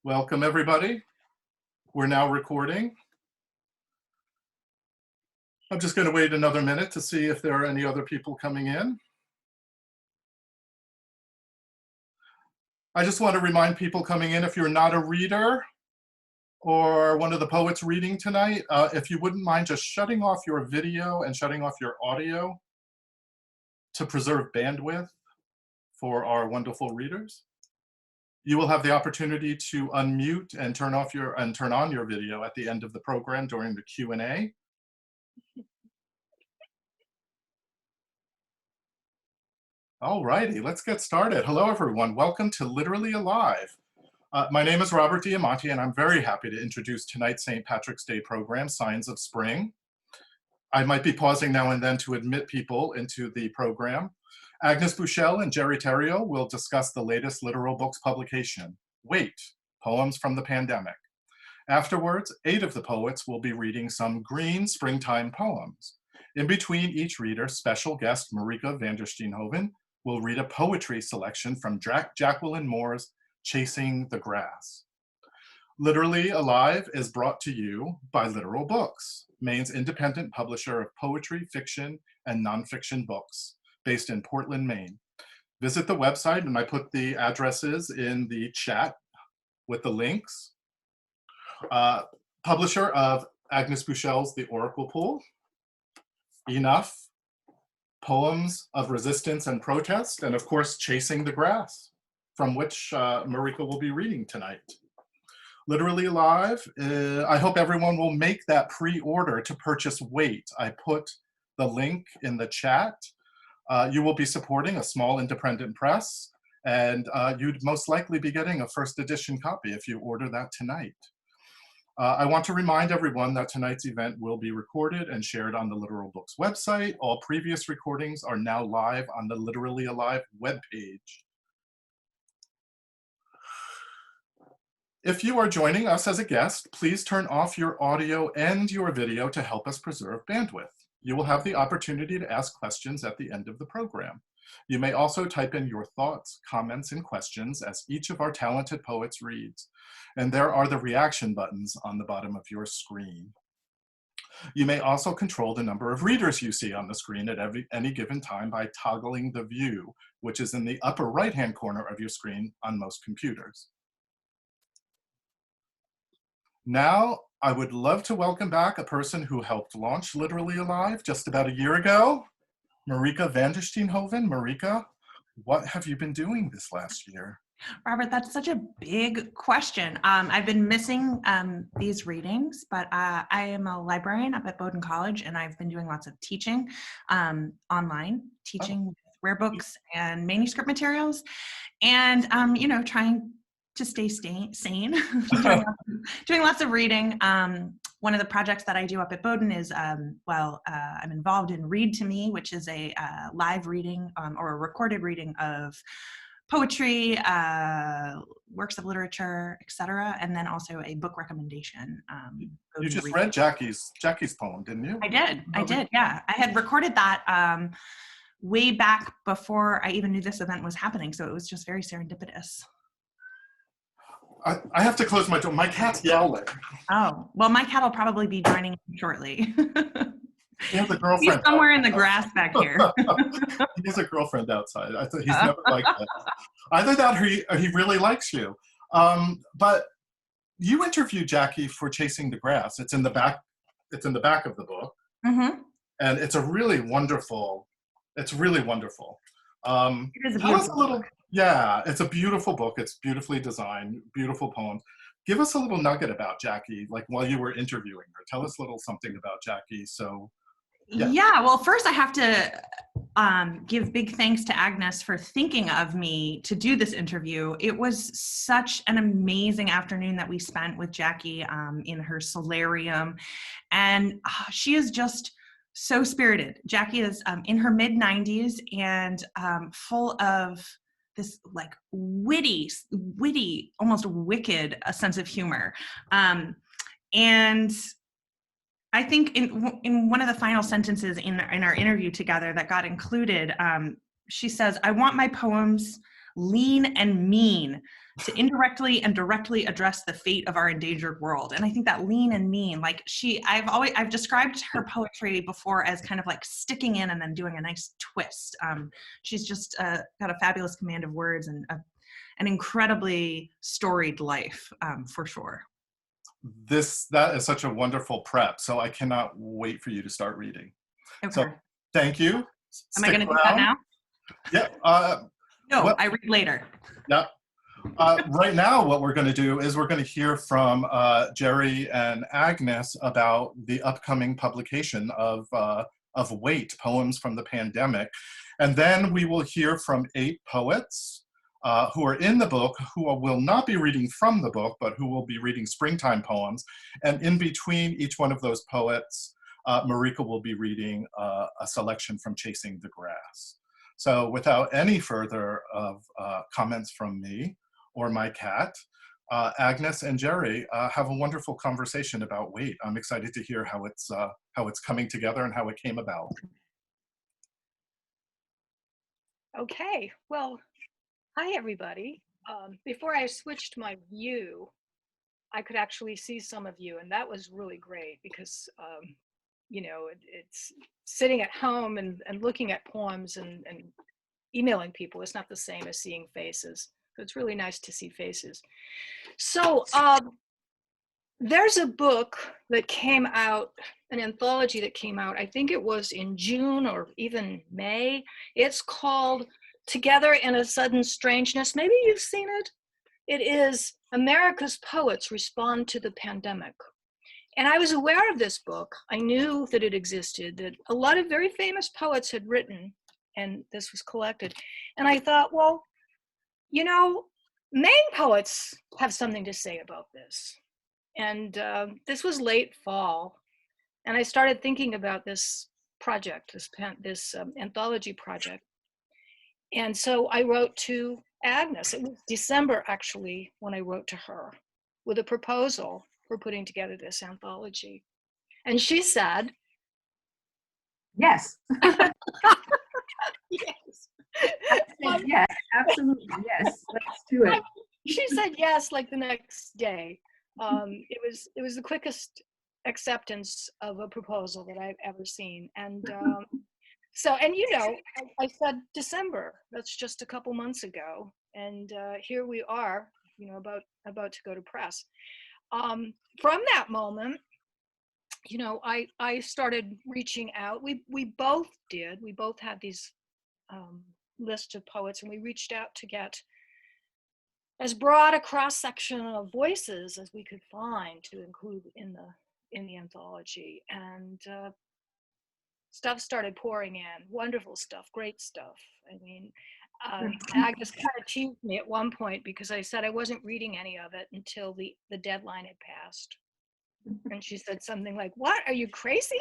Welcome, everybody. We're now recording. I'm just going to wait another minute to see if there are any other people coming in. I just want to remind people coming in, if you're not a reader or one of the poets reading tonight, if you wouldn't mind just shutting off your video and shutting off your audio to preserve bandwidth for our wonderful readers. You will have the opportunity to unmute and turn on your video at the end of the program during the Q&A. All righty, let's get started. Hello, everyone. Welcome to Literally Alive. My name is Robert Diamante, and I'm very happy to introduce tonight's St. Patrick's Day program, Signs of Spring. I might be pausing now and then to admit people into the program. Agnes Bushell and Jeri Theriault will discuss the latest Littoral Books publication, Wait, Poems from the Pandemic. Afterwards, 8 of the poets will be reading some green springtime poems. In between each reader, special guest Marika Vandersteenhoven will read a poetry selection from Jacqueline Moore's Chasing the Grass. Literally Alive is brought to you by Littoral Books, Maine's independent publisher of poetry, fiction, and nonfiction books, based in Portland, Maine. Visit the website, and I put the addresses in the chat with the links. Publisher of Agnes Bushell's The Oracle Pool, Enough, Poems of Resistance and Protest, and of course, Chasing the Grass, from which Marika will be reading tonight. Literally Alive, I hope everyone will make that pre-order to purchase Wait. I put the link in the chat. You will be supporting a small independent press, and you'd most likely be getting a first edition copy if you order that tonight. I want to remind everyone that tonight's event will be recorded and shared on the Littoral Books website. All previous recordings are now live on the Literally Alive webpage. If you are joining us as a guest, please turn off your audio and your video to help us preserve bandwidth. You will have the opportunity to ask questions at the end of the program. You may also type in your thoughts, comments, and questions as each of our talented poets reads. And there are the reaction buttons on the bottom of your screen. You may also control the number of readers you see on the screen at any given time by toggling the view, which is in the upper right-hand corner of your screen on most computers. Now, I would love to welcome back a person who helped launch Literally Alive just about a year ago, Marika Vandersteenhoven. Marika, what have you been doing this last year? Robert, that's such a big question. I've been missing these readings, but I am a librarian up at Bowdoin College, and I've been doing lots of teaching online, teaching rare books and manuscript materials, and you know, trying to stay sane, doing lots of reading. One of the projects that I do up at Bowdoin is, I'm involved in Read to Me, which is a live reading or a recorded reading of poetry, works of literature, etc., and then also a book recommendation. You just read Jackie's poem, didn't you? I did, yeah. I had recorded that way back before I even knew this event was happening, so it was just very serendipitous. I have to close my door. My cat's yelling. Oh, well, my cat will probably be joining shortly. He has a girlfriend. He's somewhere in the grass back here. He has a girlfriend outside. I thought he's never like that. Either that or he really likes you. But you interviewed Jackie for Chasing the Grass. It's in the back. It's in the back of the book. Mm-hmm. And it's really wonderful. It is a beautiful book. Yeah, it's a beautiful book. It's beautifully designed, beautiful poems. Give us a little nugget about Jackie, like while you were interviewing her. Tell us a little something about Jackie. So, yeah. Well, first I have to give big thanks to Agnes for thinking of me to do this interview. It was such an amazing afternoon that we spent with Jackie in her solarium, and she is just so spirited. Jackie is in her mid-90s and full of this like witty, almost wicked sense of humor. And I think in one of the final sentences in our interview together that got included, she says, "I want my poems lean and mean to indirectly and directly address the fate of our endangered world. And I think that lean and mean, like I've described her poetry before as kind of like sticking in and then doing a nice twist. She's just got a fabulous command of words and an incredibly storied life, for sure. That is such a wonderful prep. So I cannot wait for you to start reading. Okay. So thank you. Am I going to do that now? Yeah. No, I read later. Yeah. Right now, what we're going to do is we're going to hear from Jeri and Agnes about the upcoming publication of Wait, Poems from the Pandemic. And then we will hear from 8 poets who are in the book, who will not be reading from the book, but who will be reading springtime poems. And in between each one of those poets, Marika will be reading a selection from Chasing the Grass. So without any further comments from me or my cat, Agnes and Jeri have a wonderful conversation about Wait. I'm excited to hear how it's coming together and how it came about. Okay, well, hi everybody. Before I switched my view, I could actually see some of you, and that was really great because you know, it's sitting at home and looking at poems and emailing people. It's not the same as seeing faces. So it's really nice to see faces. So there's a book that came out, an anthology that came out, I think it was in June or even May. It's called Together in a Sudden Strangeness. Maybe you've seen it. It is America's Poets Respond to the Pandemic. And I was aware of this book. I knew that it existed, that a lot of very famous poets had written, and this was collected. And I thought, well, you know, Maine poets have something to say about this. And this was late fall. And I started thinking about this project, this anthology project. And so I wrote to Agnes. It was December, actually, when I wrote to her with a proposal for putting together this anthology. And she said, yes. yes. Yes, absolutely, yes, let's do it. She said yes, like the next day. It was the quickest acceptance of a proposal that I've ever seen. And so, and you know, I said December, that's just a couple months ago. And here we are, you know, about to go to press. From that moment, you know, I started reaching out. We both did. We both had these lists of poets, and we reached out to get as broad a cross section of voices as we could find to include in the anthology. And stuff started pouring in. Wonderful stuff, great stuff. I mean, Agnes kind of teased me at one point because I said I wasn't reading any of it until the deadline had passed. And she said something like, "What, are you crazy?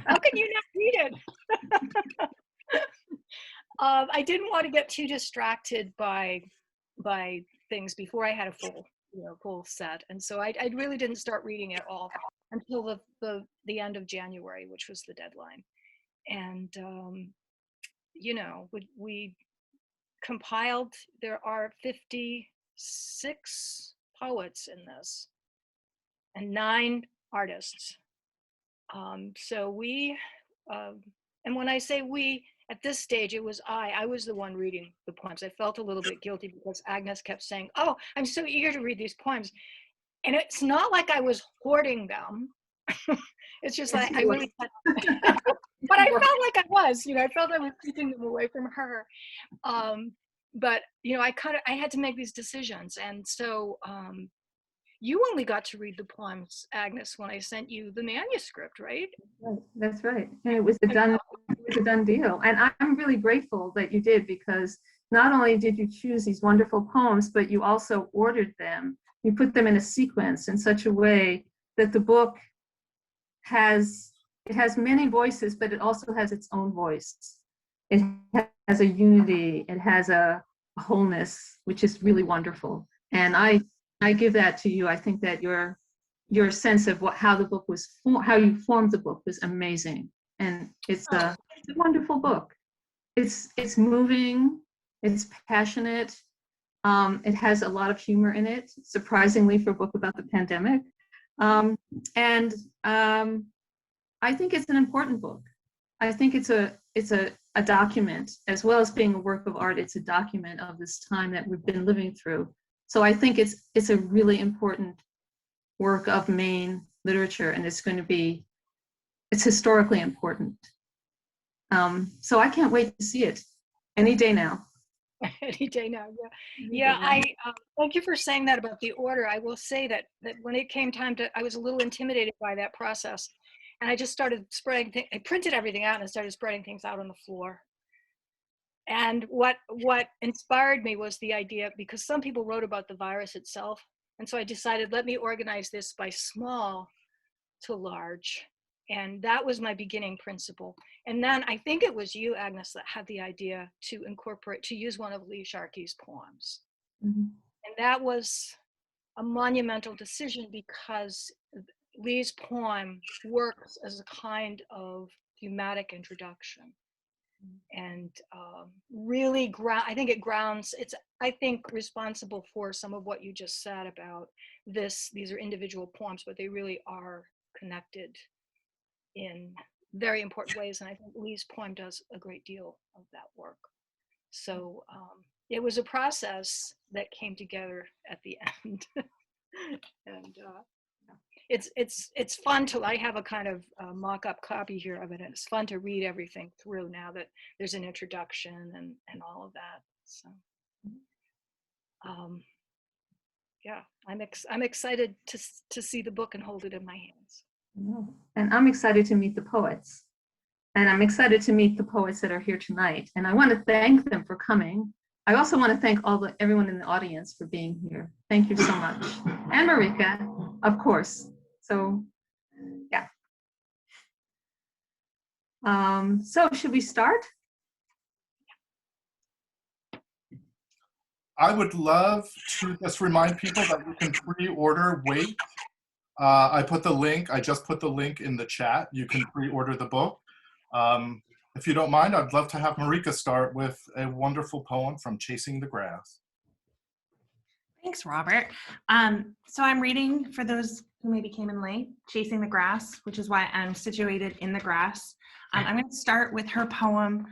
How can you not read it?" I didn't want to get too distracted by things before I had a full set. And so I really didn't start reading at all until the end of January, which was the deadline. And, you know, we compiled, there are 56 poets in this and 9 artists. So we, and when I say we, at this stage, it was I was the one reading the poems. I felt a little bit guilty because Agnes kept saying, "Oh, I'm so eager to read these poems." And it's not like I was hoarding them. It's just like I really had, but I felt like I was, you know, I felt I was keeping them away from her. But, you know, I had to make these decisions. And so you only got to read the poems, Agnes, when I sent you the manuscript, right? That's right. And it was a done deal. And I'm really grateful that you did, because not only did you choose these wonderful poems, but you also ordered them. You put them in a sequence in such a way that the book has many voices, but it also has its own voice. It has a unity, it has a wholeness, which is really wonderful. And I give that to you. I think that your sense of how the book was, how you formed the book was amazing. And it's a wonderful book. It's moving, It's passionate. It has a lot of humor in it, surprisingly for a book about the pandemic. And I think it's an important book. I think it's a document, as well as being a work of art. It's a document of this time that we've been living through. So I think it's a really important work of Maine literature, and it's historically important. So I can't wait to see it any day now. Any day now, yeah. I thank you for saying that about the order. I will say that when it came time I was a little intimidated by that process, and I just started spreading. I printed everything out and I started spreading things out on the floor. And what inspired me was the idea, because some people wrote about the virus itself, and so I decided, let me organize this by small to large. And that was my beginning principle. And then I think it was you, Agnes, that had the idea to use one of Lee Sharkey's poems. Mm-hmm. And that was a monumental decision, because Lee's poem works as a kind of thematic introduction. And really, I think it grounds, I think, responsible for some of what you just said about this. These are individual poems, but they really are connected in very important ways. And I think Lee's poem does a great deal of that work. So it was a process that came together at the end. And it's fun I have a kind of mock-up copy here of it, and it's fun to read everything through now that there's an introduction and all of that. So yeah, I'm excited to see the book and hold it in my hands. And I'm excited to meet the poets. And I'm excited to meet the poets that are here tonight. And I want to thank them for coming. I also want to thank everyone in the audience for being here. Thank you so much. And Marika, of course. So, yeah. So should we start? I would love to just remind people that you can pre-order Wait. I just put the link in the chat. You can pre-order the book. If you don't mind, I'd love to have Marika start with a wonderful poem from Chasing the Grass. Thanks, Robert. So I'm reading, for those who maybe came in late, Chasing the Grass, which is why I'm situated in the grass. I'm going to start with her poem,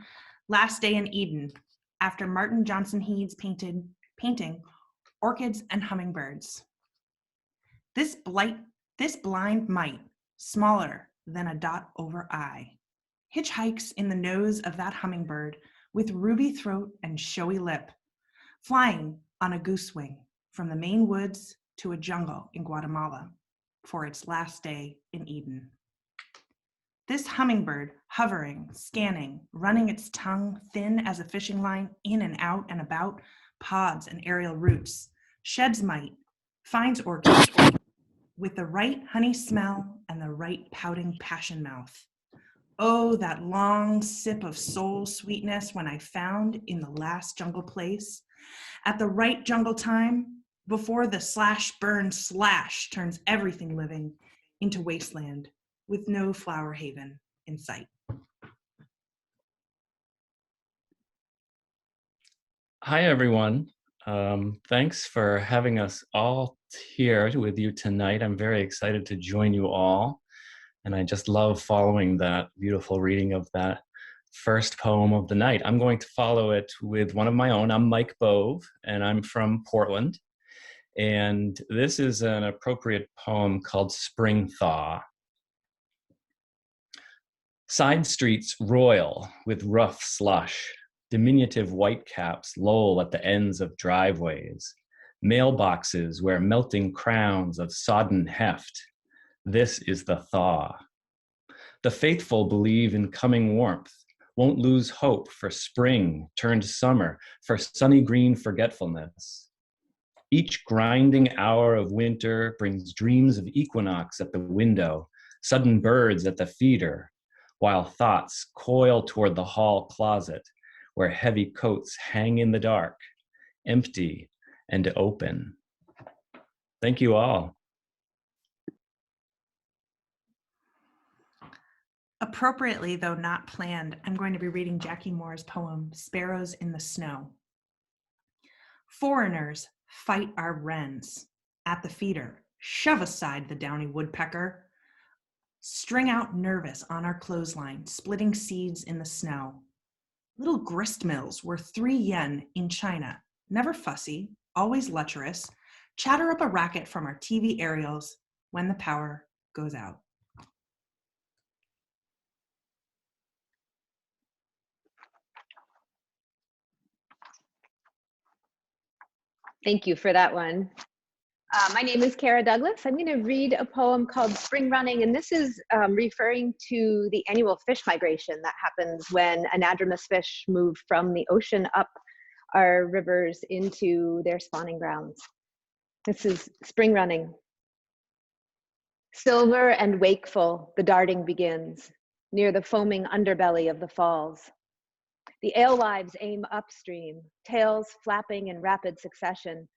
Last Day in Eden, after Martin Johnson Head's painting Orchids and Hummingbirds. This blind mite, smaller than a dot over I, hitchhikes in the nose of that hummingbird with ruby throat and showy lip, flying on a goose wing from the Maine woods to a jungle in Guatemala for its last day in Eden. This hummingbird, hovering, scanning, running its tongue thin as a fishing line in and out and about pods and aerial roots, sheds mite, finds orchids with the right honey smell and the right pouting passion mouth. Oh, that long sip of soul sweetness when I found in the last jungle place, at the right jungle time, before the slash burn slash turns everything living into wasteland with no flower haven in sight. Hi, everyone. Thanks for having us all here with you tonight. I'm very excited to join you all. And I just love following that beautiful reading of that first poem of the night. I'm going to follow it with one of my own. I'm Mike Bove, and I'm from Portland. And this is an appropriate poem called Spring Thaw. Side streets royal with rough slush. Diminutive whitecaps loll at the ends of driveways. Mailboxes wear melting crowns of sodden heft. This is the thaw. The faithful believe in coming warmth, won't lose hope for spring turned summer, for sunny green forgetfulness. Each grinding hour of winter brings dreams of equinox at the window, sudden birds at the feeder, while thoughts coil toward the hall closet, where heavy coats hang in the dark, empty and open. Thank you all. Appropriately, though not planned, I'm going to be reading Jackie Moore's poem, Sparrows in the Snow. Foreigners fight our wrens. At the feeder, shove aside the downy woodpecker. String out nervous on our clothesline, splitting seeds in the snow. Little grist mills worth 3 yen in China, never fussy, always lecherous, chatter up a racket from our TV aerials when the power goes out. Thank you for that one. My name is Kara Douglas. I'm going to read a poem called Spring Running, and this is referring to the annual fish migration that happens when anadromous fish move from the ocean up our rivers into their spawning grounds. This is Spring Running. Silver and wakeful, the darting begins near the foaming underbelly of the falls. The alewives aim upstream, tails flapping in rapid succession,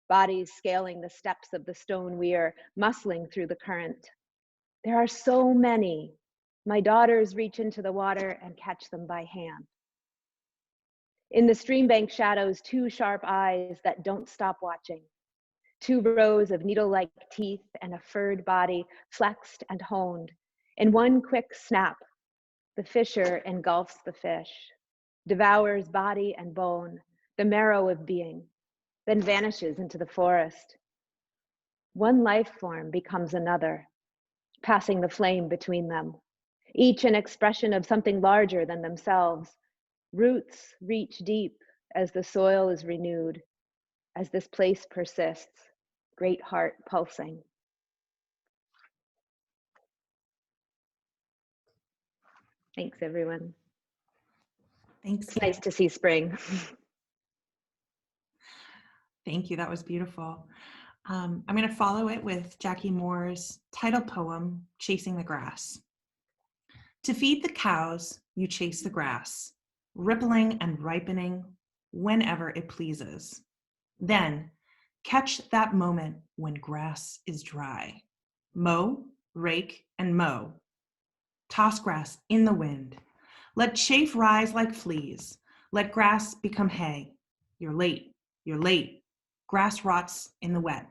bodies scaling the steps of the stone weir, muscling through the current. There are so many. My daughters reach into the water and catch them by hand. In the streambank shadows, 2 sharp eyes that don't stop watching. 2 rows of needle-like teeth and a furred body, flexed and honed. In one quick snap, the fisher engulfs the fish, devours body and bone, the marrow of being, then vanishes into the forest. One life form becomes another, passing the flame between them, each an expression of something larger than themselves. Roots reach deep as the soil is renewed, as this place persists, great heart pulsing. Thanks, everyone. Thanks. It's nice to see spring. Thank you. That was beautiful. I'm going to follow it with Jackie Moore's title poem, Chasing the Grass. To feed the cows, you chase the grass, rippling and ripening whenever it pleases. Then catch that moment when grass is dry. Mow, rake, and mow. Toss grass in the wind. Let chaff rise like fleas. Let grass become hay. You're late. You're late. Grass rots in the wet.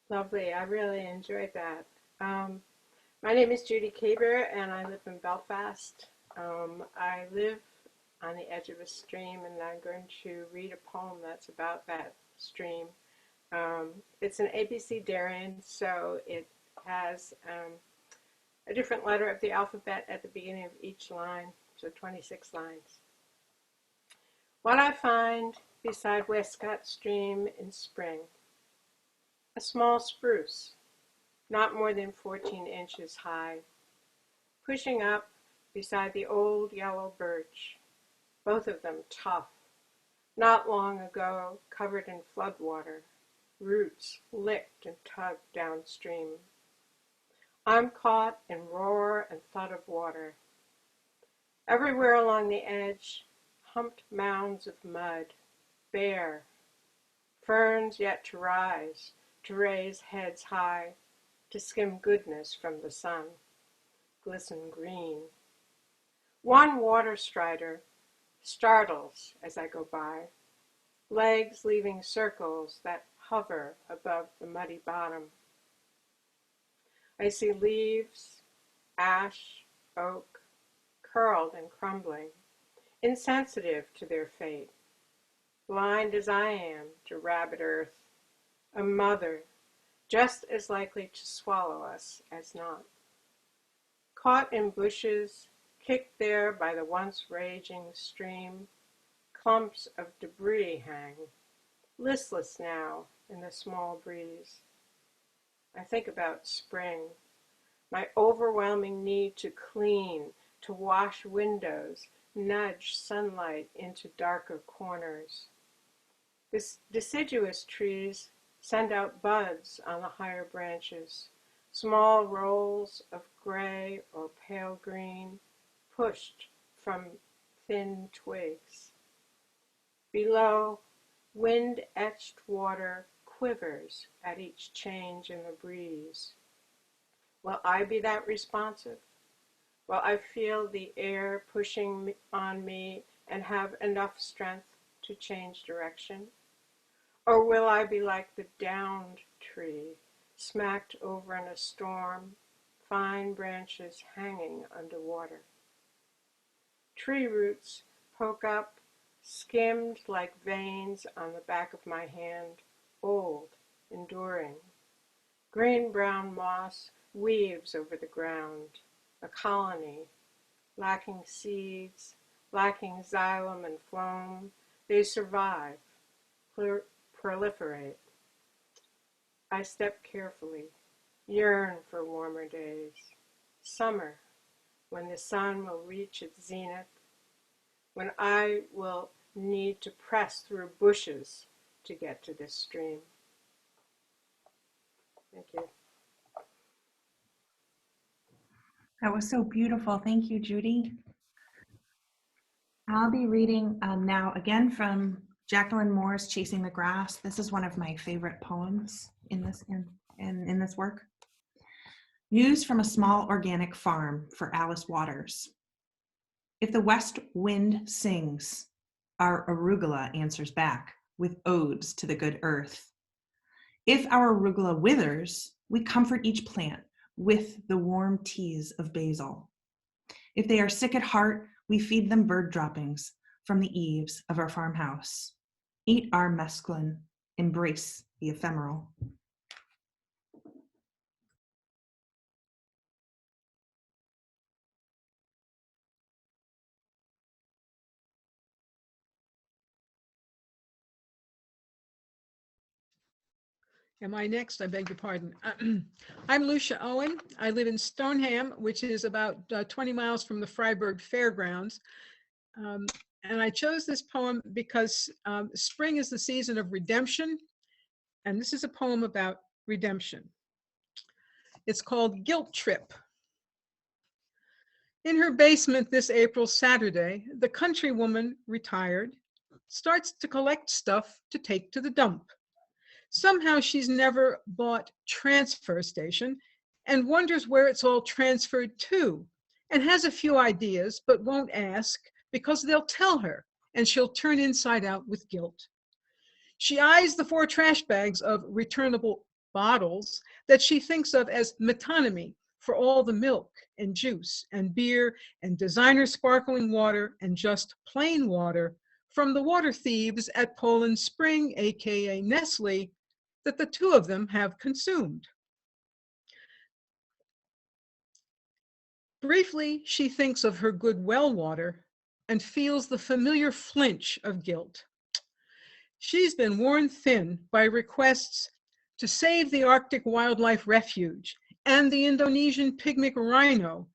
Lovely. I really enjoyed that. My name is Judy Kaber, and I live in Belfast. I live on the edge of a stream, and I'm going to read a poem that's about that stream. It's an ABC Darien, so it has a different letter of the alphabet at the beginning of each line, so 26 lines. What I find beside Westcott Stream in spring: a small spruce, not more than 14 inches high, pushing up beside the old yellow birch, both of them tough, not long ago covered in floodwater, roots licked and tugged downstream. I'm caught in roar and thud of water. Everywhere along the edge, humped mounds of mud, bare, ferns yet to raise heads high, to skim goodness from the sun, glisten green. One water strider startles as I go by, legs leaving circles that hover above the muddy bottom. I see leaves, ash, oak, curled and crumbling, insensitive to their fate, blind as I am to rabid earth, a mother just as likely to swallow us as not. Caught in bushes, kicked there by the once raging stream, clumps of debris hang, listless now in the small breeze. I think about spring, my overwhelming need to clean, to wash windows, nudge sunlight into darker corners. Deciduous trees send out buds on the higher branches, small rolls of gray or pale green pushed from thin twigs. Below, wind-etched water quivers at each change in the breeze. Will I be that responsive? Will I feel the air pushing on me and have enough strength to change direction? Or will I be like the downed tree, smacked over in a storm, fine branches hanging underwater? Tree roots poke up, skimmed like veins on the back of my hand, old, enduring. Green-brown moss weaves over the ground, a colony, lacking seeds, lacking xylem and phloem. They survive, proliferate. I step carefully, yearn for warmer days. Summer, when the sun will reach its zenith, when I will need to press through bushes to get to this stream. Thank you. That was so beautiful. Thank you, Judy. I'll be reading now again from Jacqueline Moore's Chasing the Grass. This is one of my favorite poems in this work. News from a small organic farm for Alice Waters. If the west wind sings, our arugula answers back with odes to the good earth. If our arugula withers, we comfort each plant with the warm teas of basil. If they are sick at heart, we feed them bird droppings from the eaves of our farmhouse. Eat our mesclun, embrace the ephemeral. Am I next? I beg your pardon. I'm Lucia Owen. I live in Stoneham, which is about 20 miles from the Freiburg Fairgrounds. And I chose this poem because spring is the season of redemption. And this is a poem about redemption. It's called Guilt Trip. In her basement this April Saturday, the countrywoman, retired, starts to collect stuff to take to the dump. Somehow she's never bought Transfer Station and wonders where it's all transferred to, and has a few ideas but won't ask because they'll tell her and she'll turn inside out with guilt. She eyes the 4 trash bags of returnable bottles that she thinks of as metonymy for all the milk and juice and beer and designer sparkling water and just plain water from the water thieves at Poland Spring, aka Nestle, that the 2 of them have consumed. Briefly, she thinks of her good well water and feels the familiar flinch of guilt. She's been worn thin by requests to save the Arctic Wildlife Refuge and the Indonesian pygmic rhino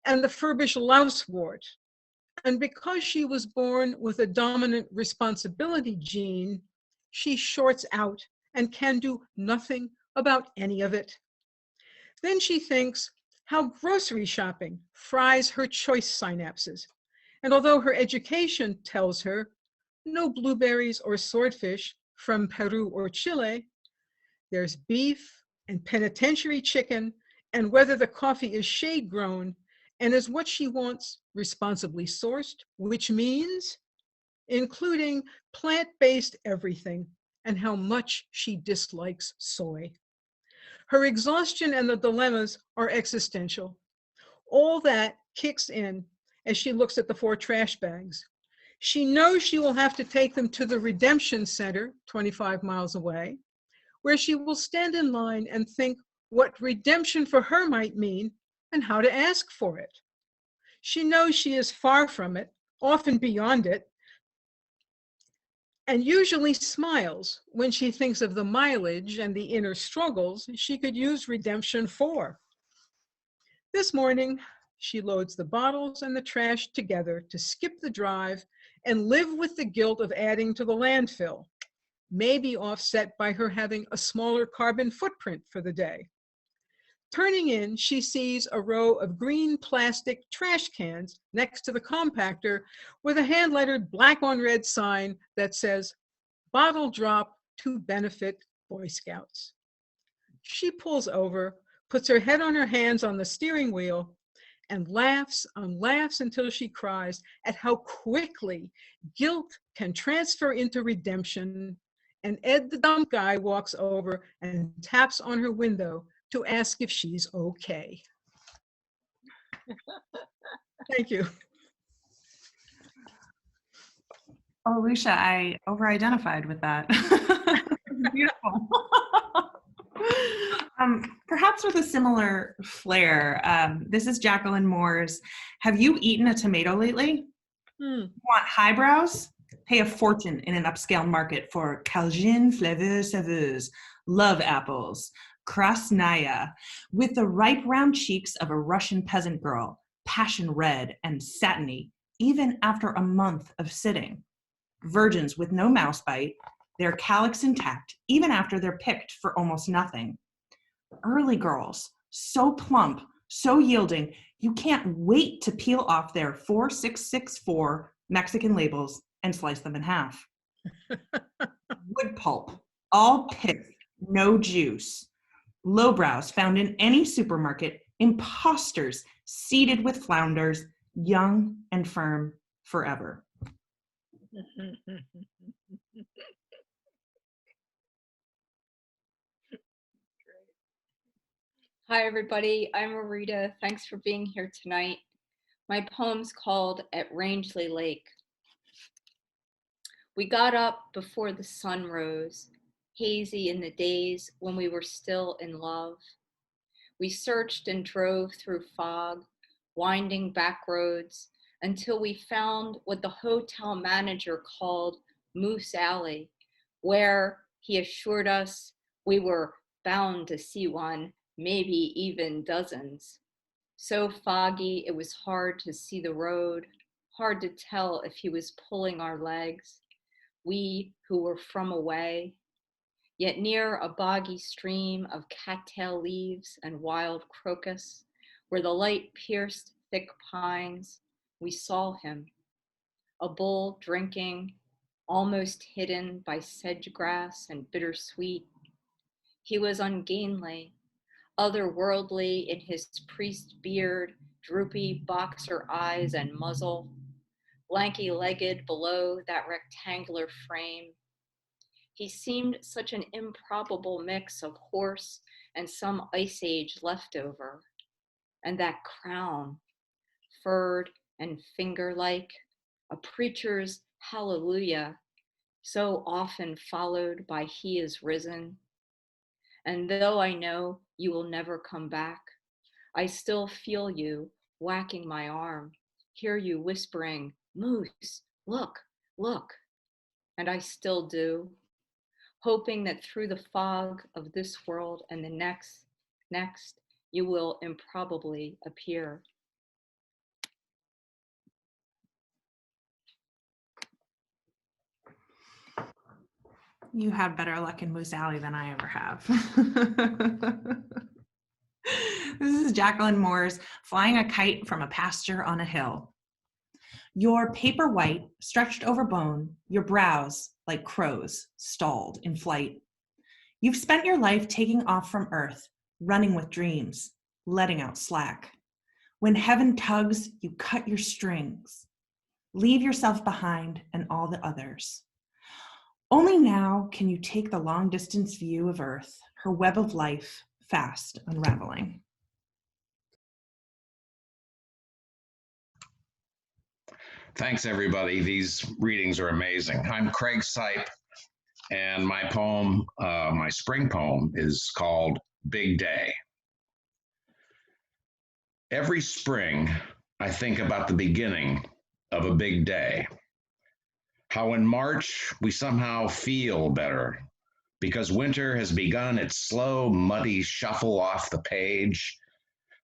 and the Furbish lousewort. And because she was born with a dominant responsibility gene, she shorts out and can do nothing about any of it. Then she thinks how grocery shopping fries her choice synapses. And although her education tells her no blueberries or swordfish from Peru or Chile, there's beef and penitentiary chicken and whether the coffee is shade grown and is what she wants responsibly sourced, which means including plant-based everything, and how much she dislikes soy. Her exhaustion and the dilemmas are existential. All that kicks in as she looks at the 4 trash bags. She knows she will have to take them to the Redemption Center, 25 miles away, where she will stand in line and think what redemption for her might mean and how to ask for it. She knows she is far from it, often beyond it, and usually smiles when she thinks of the mileage and the inner struggles she could use redemption for. This morning, she loads the bottles and the trash together to skip the drive and live with the guilt of adding to the landfill, maybe offset by her having a smaller carbon footprint for the day. Turning in, she sees a row of green plastic trash cans next to the compactor with a hand-lettered black on red sign that says, "Bottle drop to benefit Boy Scouts." She pulls over, puts her head on her hands on the steering wheel, and laughs and laughs until she cries at how quickly guilt can transfer into redemption. And Ed the dumb guy walks over and taps on her window to ask if she's okay. Thank you. Oh, Lucia, I over-identified with that. Beautiful. Perhaps with a similar flair, this is Jacqueline Moore's. Have you eaten a tomato lately? Want highbrows? Pay a fortune in an upscale market for Calgin flaveurs saveuses, love apples, krasnaya, with the ripe round cheeks of a Russian peasant girl, passion red and satiny, even after a month of sitting. Virgins with no mouse bite, their calyx intact, even after they're picked for almost nothing. Early girls, so plump, so yielding, you can't wait to peel off their 4664 Mexican labels and slice them in half. Wood pulp, all pith, no juice. Lowbrows found in any supermarket, imposters seeded with flounders, young and firm forever. Hi, everybody. I'm Marita. Thanks for being here tonight. My poem's called At Rangeley Lake. We got up before the sun rose, hazy in the days when we were still in love. We searched and drove through fog, winding back roads, until we found what the hotel manager called Moose Alley, where, he assured us, we were bound to see one, maybe even dozens. So foggy, it was hard to see the road, hard to tell if he was pulling our legs, we who were from away. Yet near a boggy stream of cattail leaves and wild crocus, where the light pierced thick pines, we saw him, a bull drinking, almost hidden by sedge grass and bittersweet. He was ungainly, otherworldly in his priest beard, droopy boxer eyes and muzzle, lanky-legged below that rectangular frame. He seemed such an improbable mix of horse and some ice age leftover. And that crown, furred and finger-like, a preacher's hallelujah, so often followed by he is risen. And though I know you will never come back, I still feel you whacking my arm, hear you whispering, Moose, look, look. And I still do, hoping that through the fog of this world and the next, you will improbably appear. You have better luck in Moose Alley than I ever have. This is Jacqueline Moore's Flying a Kite from a Pasture on a Hill. Your paper white, stretched over bone, your brows, like crows, stalled in flight. You've spent your life taking off from earth, running with dreams, letting out slack. When heaven tugs, you cut your strings. Leave yourself behind and all the others. Only now can you take the long distance view of earth, her web of life, fast unraveling. Thanks, everybody. These readings are amazing. I'm Craig Sipe, and my poem, my spring poem, is called Big Day. Every spring, I think about the beginning of a big day. How in March, we somehow feel better because winter has begun its slow, muddy shuffle off the page,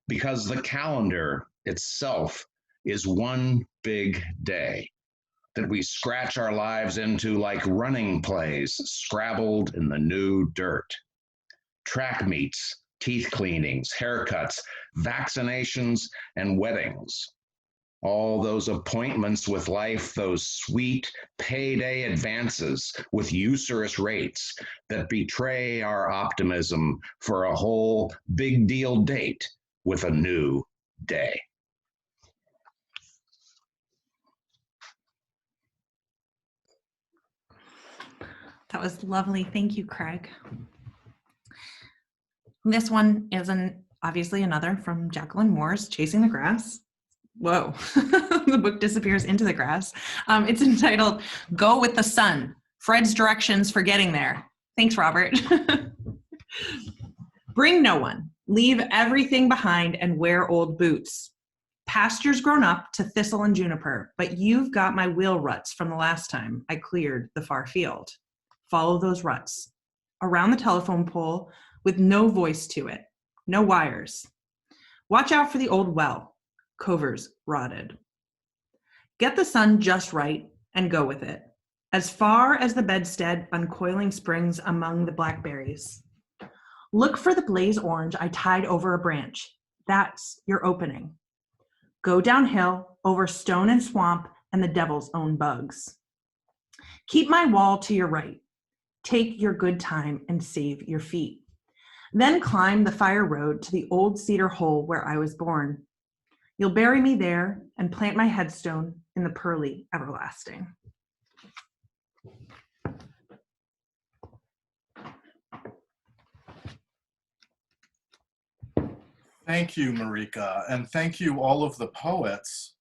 because the calendar itself is one big day that we scratch our lives into like running plays scrabbled in the new dirt. Track meets, teeth cleanings, haircuts, vaccinations, and weddings. All those appointments with life, those sweet payday advances with usurious rates that betray our optimism for a whole big deal date with a new day. was lovely. Thank you, Craig. This one is obviously another from Jacqueline Moore's Chasing the Grass. Whoa, the book disappears into the grass. It's entitled Go with the Sun, Fred's Directions for Getting There. Thanks, Robert. Bring no one, leave everything behind and wear old boots. Pasture's grown up to thistle and juniper, but you've got my wheel ruts from the last time I cleared the far field. Follow those ruts. Around the telephone pole with no voice to it, no wires. Watch out for the old well, covers rotted. Get the sun just right and go with it. As far as the bedstead uncoiling springs among the blackberries. Look for the blaze orange I tied over a branch. That's your opening. Go downhill over stone and swamp and the devil's own bugs. Keep my wall to your right. Take your good time and save your feet. Then climb the fire road to the old cedar hole where I was born. You'll bury me there and plant my headstone in the pearly everlasting. Thank you, Marika, and thank you all of the poets.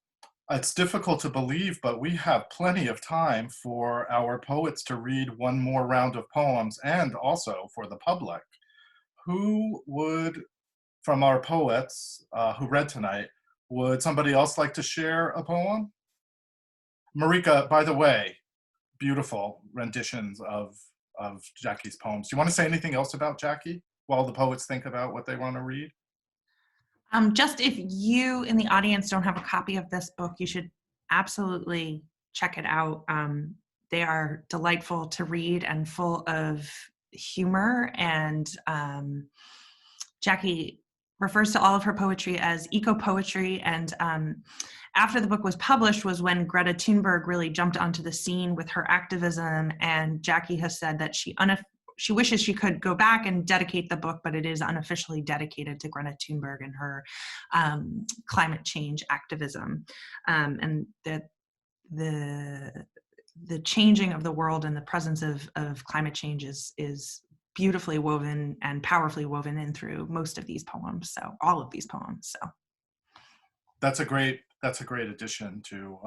It's difficult to believe, but we have plenty of time for our poets to read one more round of poems and also for the public. Who would, from our poets who read tonight, would somebody else like to share a poem? Marika, by the way, beautiful renditions of Jackie's poems. Do you want to say anything else about Jackie while the poets think about what they want to read? Just if you in the audience don't have a copy of this book, you should absolutely check it out. They are delightful to read and full of humor, and Jackie refers to all of her poetry as eco-poetry, and after the book was published was when Greta Thunberg really jumped onto the scene with her activism, and Jackie has said that she wishes she could go back and dedicate the book, but it is unofficially dedicated to Greta Thunberg and her climate change activism, and that the changing of the world and the presence of climate change is beautifully woven and powerfully woven in through most of these poems. So all of these poems. So that's a great addition to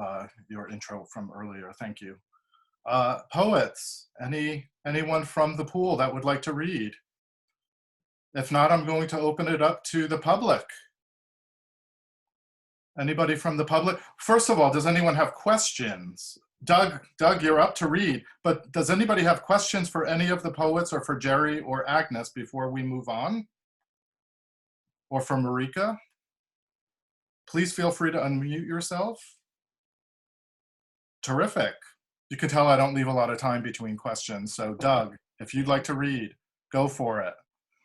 your intro from earlier. Thank you. Poets, anyone from the pool that would like to read? If not, I'm going to open it up to the public. Anybody from the public? First of all, does anyone have questions? Doug, you're up to read, but does anybody have questions for any of the poets or for Jeri or Agnes before we move on? Or for Marika? Please feel free to unmute yourself. Terrific. You can tell I don't leave a lot of time between questions. So Doug, if you'd like to read, go for it.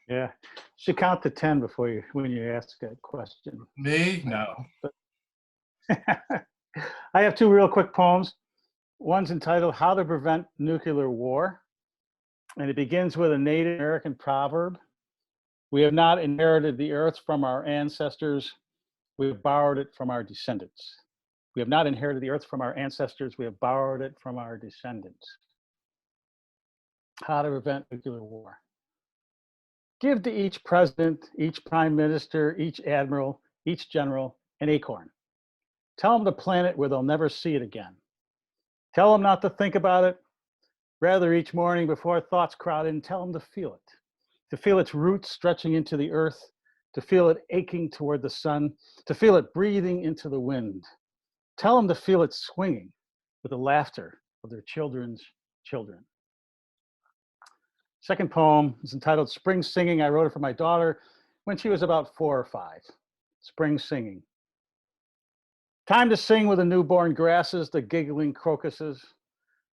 Yeah, should count to 10 before when you ask a question. Me? No. I have two real quick poems. One's entitled How to Prevent Nuclear War, and it begins with a Native American proverb. We have not inherited the earth from our ancestors. We have borrowed it from our descendants. We have not inherited the earth from our ancestors. We have borrowed it from our descendants. How to prevent nuclear war. Give to each president, each prime minister, each admiral, each general an acorn. Tell them to plant it where they'll never see it again. Tell them not to think about it. Rather, each morning before thoughts crowd in, tell them to feel its roots stretching into the earth, to feel it aching toward the sun, to feel it breathing into the wind. Tell them to feel it swinging with the laughter of their children's children. Second poem is entitled Spring Singing. I wrote it for my daughter when she was about 4 or 5. Spring Singing. Time to sing with the newborn grasses, the giggling crocuses.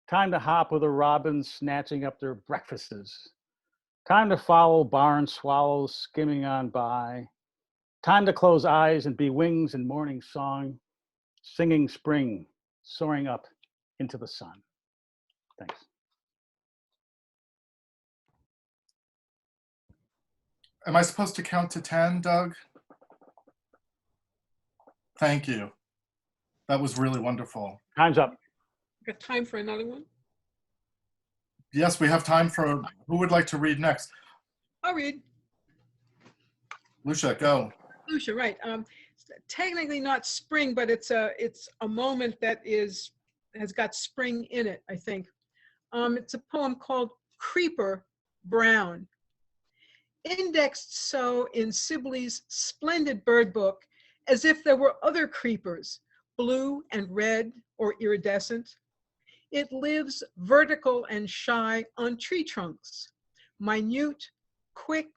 Time to hop with the robins snatching up their breakfasts. Time to follow barn swallows skimming on by. Time to close eyes and be wings in morning song, singing spring, soaring up into the sun. Thanks. Am I supposed to count to 10, Doug? Thank you. That was really wonderful. Time's up. Got time for another one? Yes, we have time for, who would like to read next? I'll read. Lucia, go. Lucia, right. Technically not spring, but it's a moment that has got spring in it, I think. It's a poem called Creeper Brown. Indexed so in Sibley's splendid bird book, as if there were other creepers, blue and red or iridescent. It lives vertical and shy on tree trunks, minute, quick,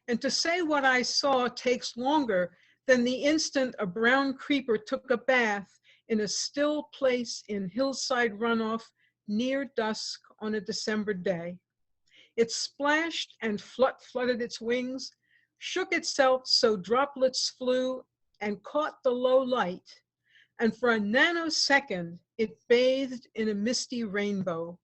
and to say what I saw takes longer than the instant a brown creeper took a bath in a still place in hillside runoff near dusk on a December day. It splashed and fluttered its wings, shook itself so droplets flew and caught the low light, and for a nanosecond it bathed in a misty rainbow,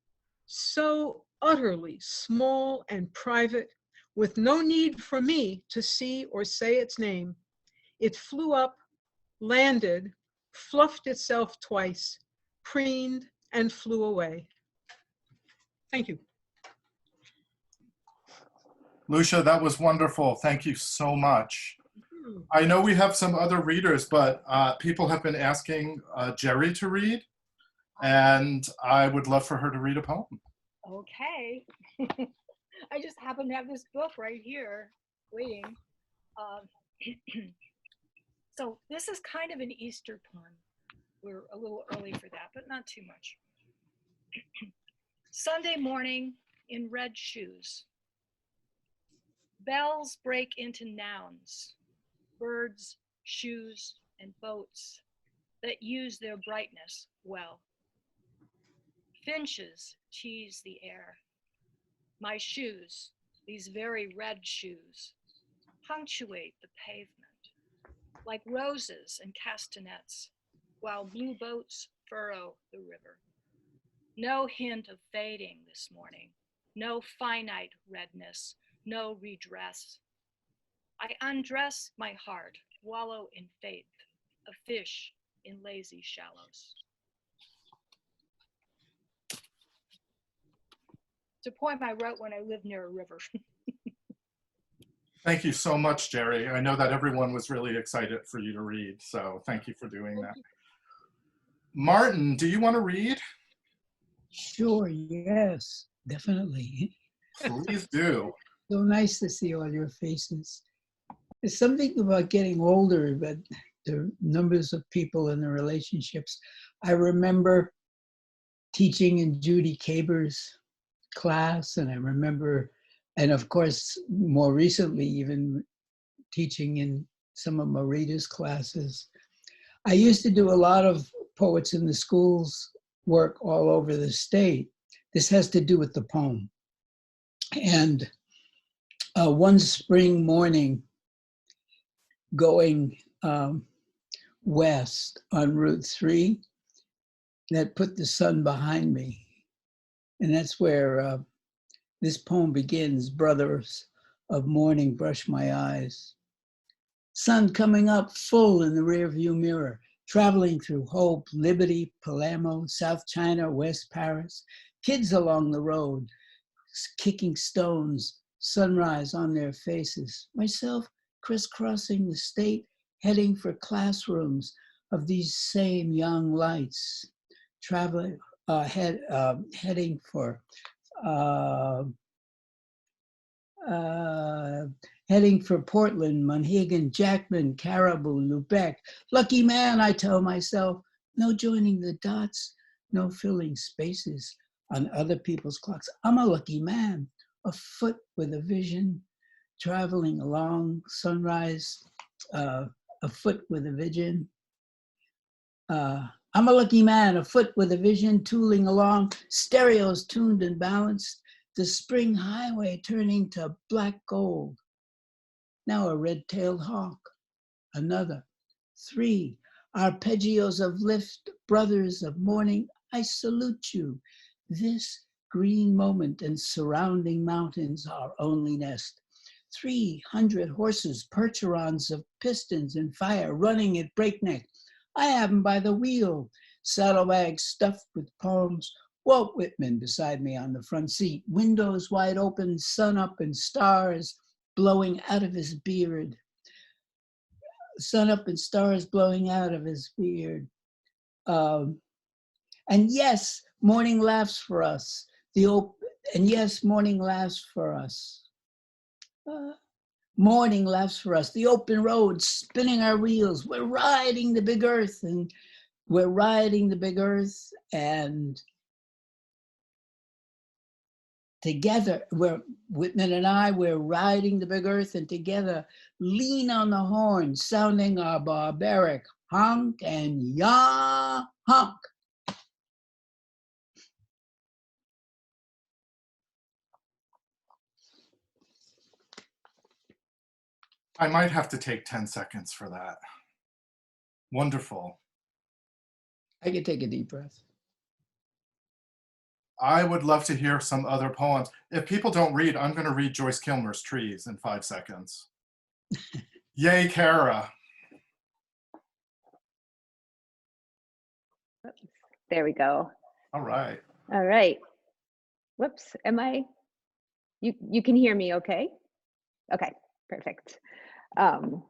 so utterly small and private, with no need for me to see or say its name. It flew up, landed, fluffed itself twice, preened, and flew away. Thank you. Lucia, that was wonderful. Thank you so much. I know we have some other readers, but people have been asking Jeri to read, and I would love for her to read a poem. Okay. I just happen to have this book right here waiting. So this is kind of an Easter poem. We're a little early for that, but not too much. Sunday morning in red shoes. Bells break into nouns, birds, shoes, and boats that use their brightness well. Finches tease the air. My shoes, these very red shoes, punctuate the pavement like roses and castanets, while blue boats furrow the river. No hint of fading this morning, no finite redness, no redress. I undress my heart, wallow in faith, a fish in lazy shallows. It's a poem I wrote when I lived near a river. Thank you so much, Jeri. I know that everyone was really excited for you to read, so thank you for doing that. Martin, do you want to read? Sure, yes, definitely. Please do. So nice to see all your faces. There's something about getting older, but the numbers of people and the relationships. I remember teaching in Judy Kaber's class, and I remember, and of course, more recently, even teaching in some of Marita's classes. I used to do a lot of Poets in the Schools work all over the state. This has to do with the poem. And one spring morning, going west on Route 3, that put the sun behind me. And that's where this poem begins. Brothers of morning brush my eyes. Sun coming up full in the rearview mirror, traveling through Hope, Liberty, Palermo, South China, West Paris. Kids along the road, kicking stones, sunrise on their faces. Myself crisscrossing the state, heading for classrooms of these same young lights, traveling, heading for Portland, Monhegan, Jackman, Caribou, Lubeck. Lucky man, I tell myself, no joining the dots, no filling spaces on other people's clocks. I'm a lucky man, afoot with a vision, traveling along sunrise, afoot with a vision. I'm a lucky man, afoot with a vision, tooling along, stereos tuned and balanced, the spring highway turning to black gold. Now a red-tailed hawk, another, 3 arpeggios of lift, brothers of morning, I salute you. This green moment and surrounding mountains, our only nest. 300 horses, percherons of pistons and fire running at breakneck. I have them by the wheel, saddlebags stuffed with poems, Walt Whitman beside me on the front seat, windows wide open, sun up and stars blowing out of his beard. Sun up and stars blowing out of his beard. And yes, morning laughs for us. And yes, morning laughs for us. Morning laughs for us. The open road, spinning our wheels. We're riding the big earth, and we're riding the big earth, and together, Whitman and I, we're riding the big earth, and together lean on the horn, sounding our barbaric honk and ya honk. I might have to take 10 seconds for that. Wonderful. I can take a deep breath. I would love to hear some other poems. If people don't read, I'm going to read Joyce Kilmer's Trees in 5 seconds. Yay, Kara. There we go. All right. All right. Whoops, you can hear me okay? Okay, perfect. I'm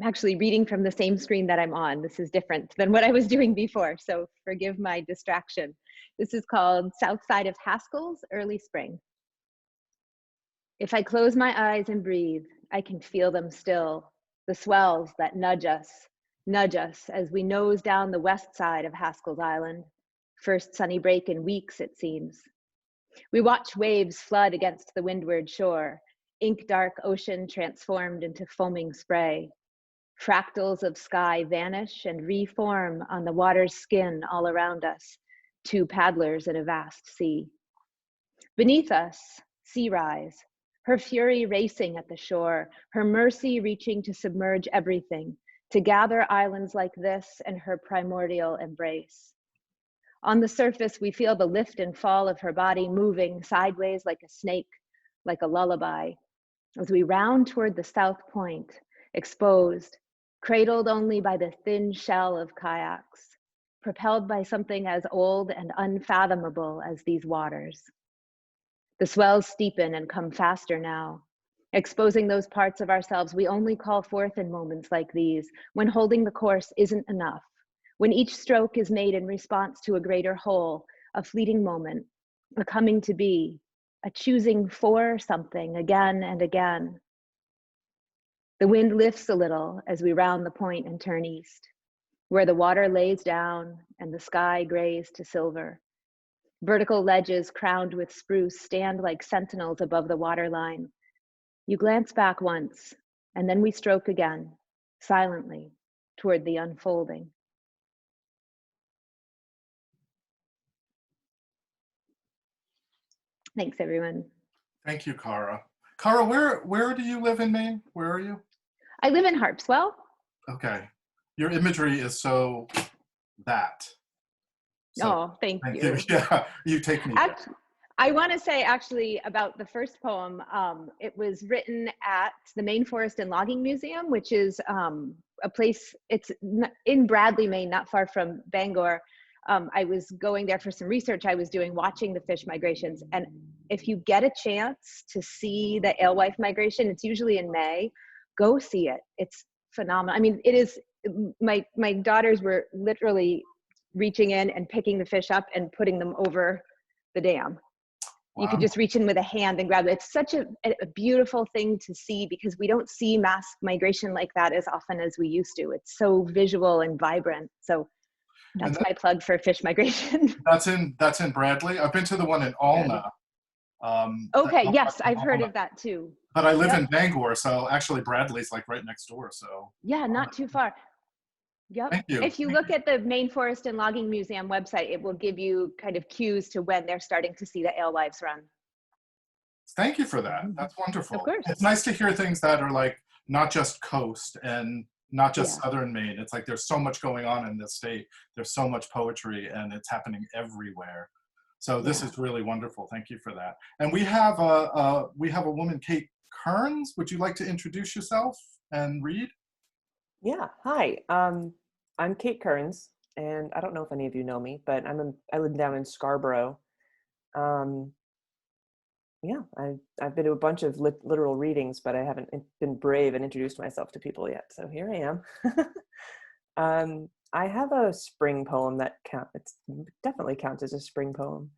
actually reading from the same screen that I'm on. This is different than what I was doing before, so forgive my distraction. This is called South Side of Haskell's Early Spring. If I close my eyes and breathe, I can feel them still, the swells that nudge us as we nose down the west side of Haskell's Island. First sunny break in weeks, it seems. We watch waves flood against the windward shore, ink-dark ocean transformed into foaming spray. Fractals of sky vanish and reform on the water's skin all around us, 2 paddlers in a vast sea. Beneath us, sea rise, her fury racing at the shore, her mercy reaching to submerge everything, to gather islands like this in her primordial embrace. On the surface, we feel the lift and fall of her body moving sideways like a snake, like a lullaby. As we round toward the south point, exposed, cradled only by the thin shell of kayaks, propelled by something as old and unfathomable as these waters. The swells steepen and come faster now, exposing those parts of ourselves we only call forth in moments like these, when holding the course isn't enough, when each stroke is made in response to a greater whole, a fleeting moment, a coming to be, a choosing for something again and again. The wind lifts a little as we round the point and turn east, where the water lays down and the sky grays to silver. Vertical ledges crowned with spruce stand like sentinels above the waterline. You glance back once, and then we stroke again, silently, toward the unfolding. Thanks, everyone. Thank you, Kara. Kara, where do you live in Maine? Where are you? I live in Harpswell. Okay. Your imagery is so that. So, Oh, thank you. Yeah, you take me there. I want to say actually about the first poem, it was written at the Maine Forest and Logging Museum, which is a place, it's in Bradley, Maine, not far from Bangor. I was going there for some research I was doing, watching the fish migrations. And if you get a chance to see the alewife migration, it's usually in May, go see it. It's phenomenal. I mean, it is, my daughters were literally reaching in and picking the fish up and putting them over the dam. Wow. You could just reach in with a hand and grab it. It's such a beautiful thing to see, because we don't see mass migration like that as often as we used to. It's so visual and vibrant. So that's my plug for fish migration. That's in Bradley. I've been to the one in Alna. Okay, yes, I've heard of that too. But I live in Bangor, so actually Bradley's like right next door. So yeah, not too far. Yep. Thank you. If you look at the Maine Forest and Logging Museum website, it will give you kind of cues to when they're starting to see the alewives run. Thank you for that. That's wonderful. Of course. It's nice to hear things that are like not just coast and not just southern Maine. It's like there's so much going on in this state. There's so much poetry and it's happening everywhere. So this is really wonderful. Thank you for that. And we have a woman, Kate Kearns. Would you like to introduce yourself and read? Yeah, hi. I'm Kate Kearns, and I don't know if any of you know me, but I live down in Scarborough, Yeah, I've been to a bunch of literal readings, but I haven't been brave and introduced myself to people yet. So here I am. I have a spring poem that definitely counts as a spring poem.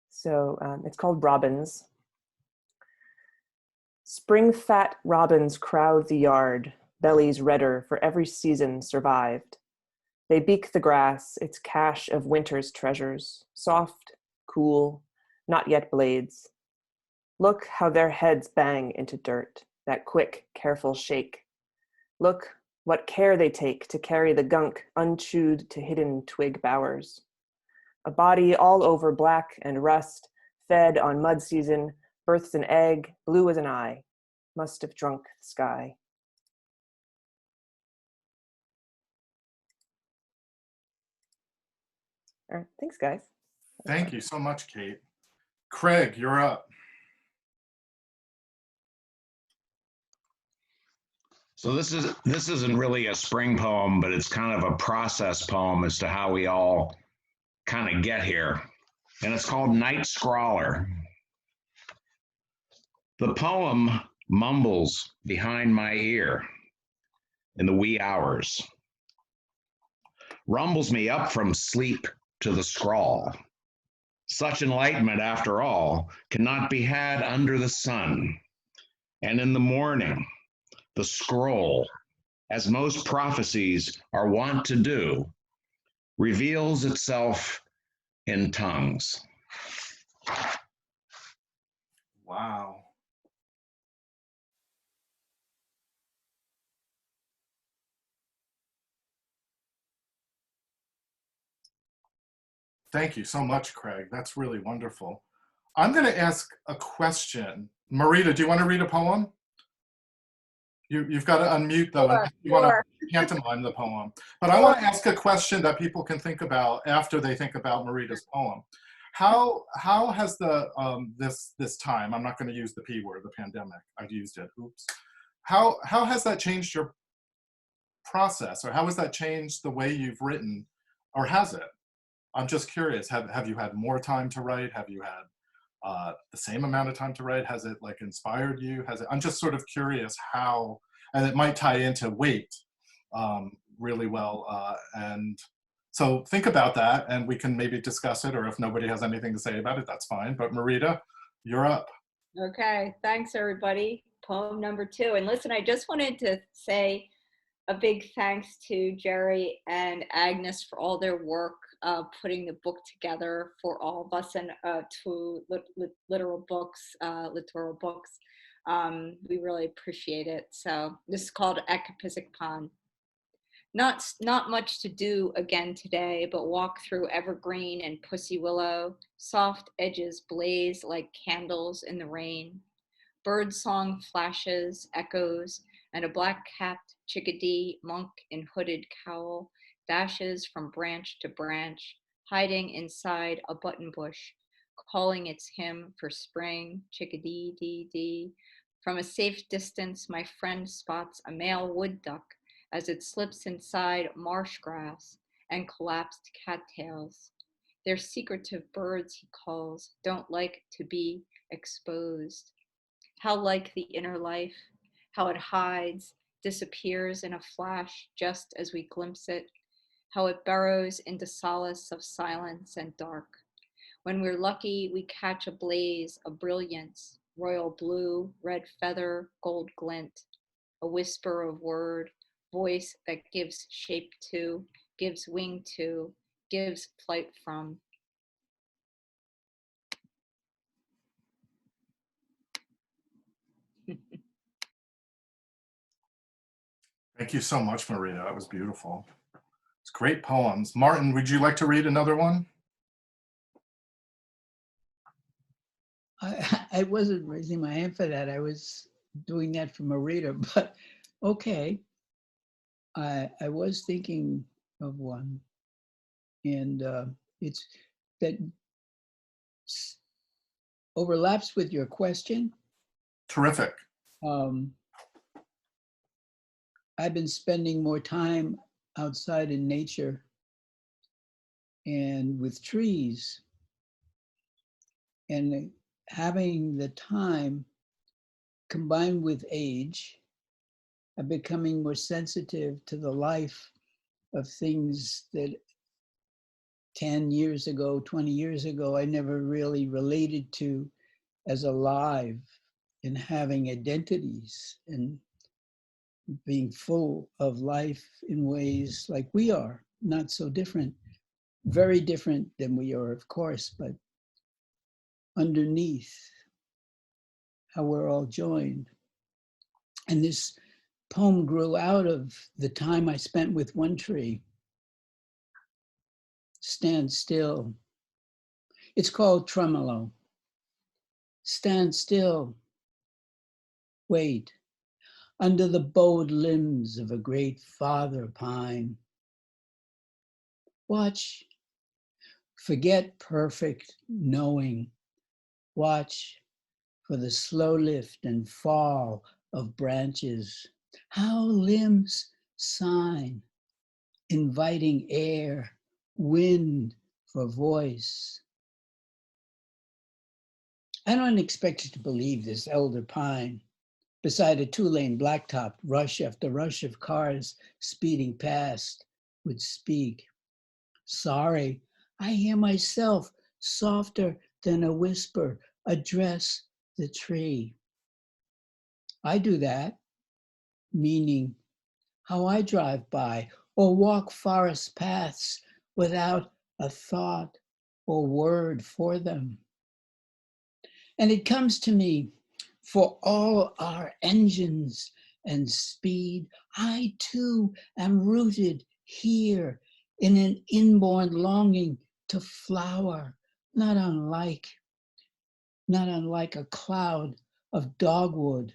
So it's called Robins. Spring fat robins crowd the yard, bellies redder for every season survived. They beak the grass, its cache of winter's treasures, soft, cool, not yet blades. Look how their heads bang into dirt, that quick, careful shake. Look what care they take to carry the gunk unchewed to hidden twig bowers. A body all over black and rust, fed on mud season, births an egg, blue as an eye, must have drunk the sky. All right, thanks, guys. Thank you so much, Kate. Craig, you're up. So this isn't really a spring poem, but it's kind of a process poem as to how we all kind of get here. And it's called Night Scrawler. The poem mumbles behind my ear in the wee hours, rumbles me up from sleep to the scrawl. Such enlightenment, after all, cannot be had under the sun. And in the morning, the scroll, as most prophecies are wont to do, reveals itself in tongues. Wow. Thank you so much, Craig. That's really wonderful. I'm going to ask a question. Marita, do you want to read a poem? You've got to unmute though. Sure, You want sure. to pantomime the poem. But I want to ask a question that people can think about after they think about Marita's poem. How has the this time, I'm not going to use the P word, the pandemic, I've used it, oops. How has that changed your process, or how has that changed the way you've written, or has it? I'm just curious, have you had more time to write? Have you had the same amount of time to write? Has it like inspired you? I'm just sort of curious how, and it might tie into weight really well. And so think about that and we can maybe discuss it, or if nobody has anything to say about it, that's fine. But Marita, you're up. Okay, thanks everybody. Poem number 2. And listen, I just wanted to say a big thanks to Jeri and Agnes for all their work putting the book together for all of us, and to Littoral Books, Littoral Books. We really appreciate it. So this is called Ecapisic Pond. Not much to do again today, but walk through evergreen and pussy willow. Soft edges blaze like candles in the rain. Bird song flashes, echoes, and a black-capped chickadee monk in hooded cowl dashes from branch to branch, hiding inside a button bush, calling its hymn for spring, chickadee dee dee. From a safe distance, my friend spots a male wood duck as it slips inside marsh grass and collapsed cattails. They're secretive birds, he calls, don't like to be exposed. How like the inner life, how it hides, disappears in a flash just as we glimpse it, how it burrows into solace of silence and dark. When we're lucky, we catch a blaze, a brilliance, royal blue, red feather, gold glint, a whisper of word, voice that gives shape to, gives wing to, gives flight from. Thank you so much, Marita. That was beautiful. It's great poems. Martin, would you like to read another one? I wasn't raising my hand for that. I was doing that for Marita, but okay. I was thinking of one, and it's that overlaps with your question. Terrific. I've been spending more time outside in nature and with trees. And having the time combined with age, I'm becoming more sensitive to the life of things that 10 years ago, 20 years ago, I never really related to as alive, and having identities and being full of life in ways like we are, not so different, very different than we are, of course, but underneath how we're all joined. And this poem grew out of the time I spent with one tree. Stand still. It's called Tremolo. Stand still. Wait. Under the bowed limbs of a great father pine. Watch. Forget perfect knowing. Watch for the slow lift and fall of branches. How limbs sign, inviting air, wind for voice. I don't expect you to believe this elder pine beside a two-lane blacktop, rush after rush of cars speeding past, would speak. Sorry, I hear myself softer than a whisper address the tree. I do that, meaning how I drive by or walk forest paths without a thought or word for them. And it comes to me, for all our engines and speed, I too am rooted here in an inborn longing to flower, not unlike a cloud of dogwood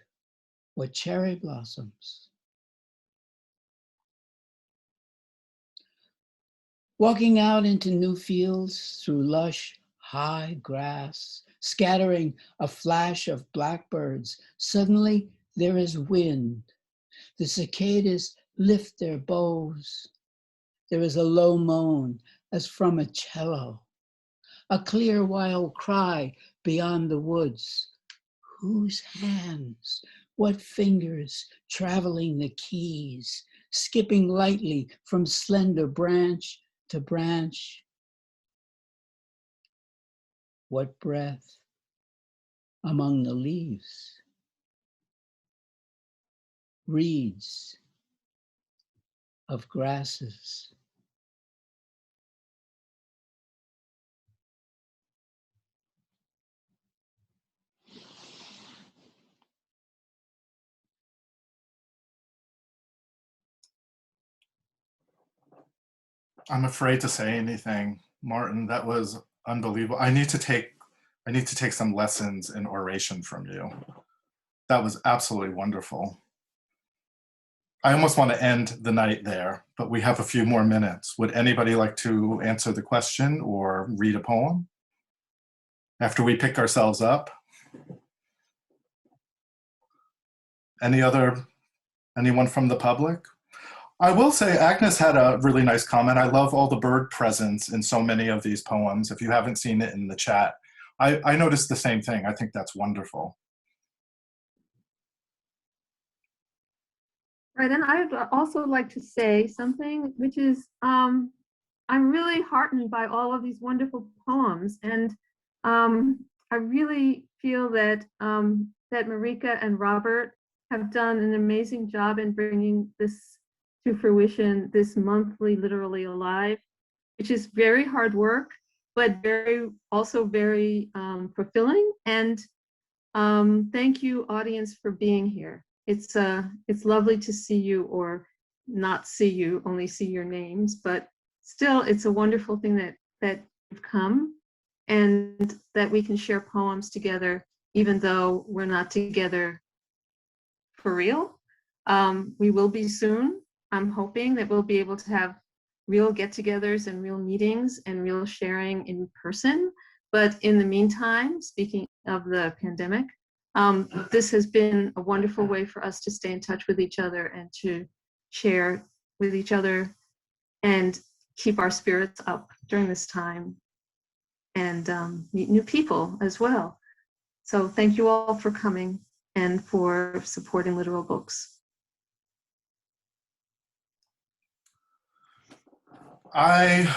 or cherry blossoms. Walking out into new fields through lush, high grass, scattering a flash of blackbirds, suddenly there is wind. The cicadas lift their bows. There is a low moan as from a cello, a clear wild cry beyond the woods. Whose hands, what fingers traveling the keys, skipping lightly from slender branch to branch. What breath among the leaves. Reeds of grasses. I'm afraid to say anything, Martin. That was unbelievable. I need to take some lessons in oration from you. That was absolutely wonderful. I almost want to end the night there, but we have a few more minutes. Would anybody like to answer the question or read a poem after we pick ourselves up? Anyone from the public? I will say Agnes had a really nice comment. I love all the bird presence in so many of these poems. If you haven't seen it in the chat, I noticed the same thing. I think that's wonderful. Right, and I'd also like to say something, which is I'm really heartened by all of these wonderful poems, and I really feel that that Marika and Robert have done an amazing job in bringing this to fruition, this monthly Littorally Alive, which is very hard work, but also very fulfilling. And thank you, audience, for being here. It's lovely to see you, or not see you, only see your names, but still it's a wonderful thing that you've come and that we can share poems together, even though we're not together for real. We will be soon. I'm hoping that we'll be able to have real get-togethers and real meetings and real sharing in person. But in the meantime, speaking of the pandemic, this has been a wonderful way for us to stay in touch with each other and to share with each other and keep our spirits up during this time. and meet new people as well. So thank you all for coming and for supporting Littoral Books. I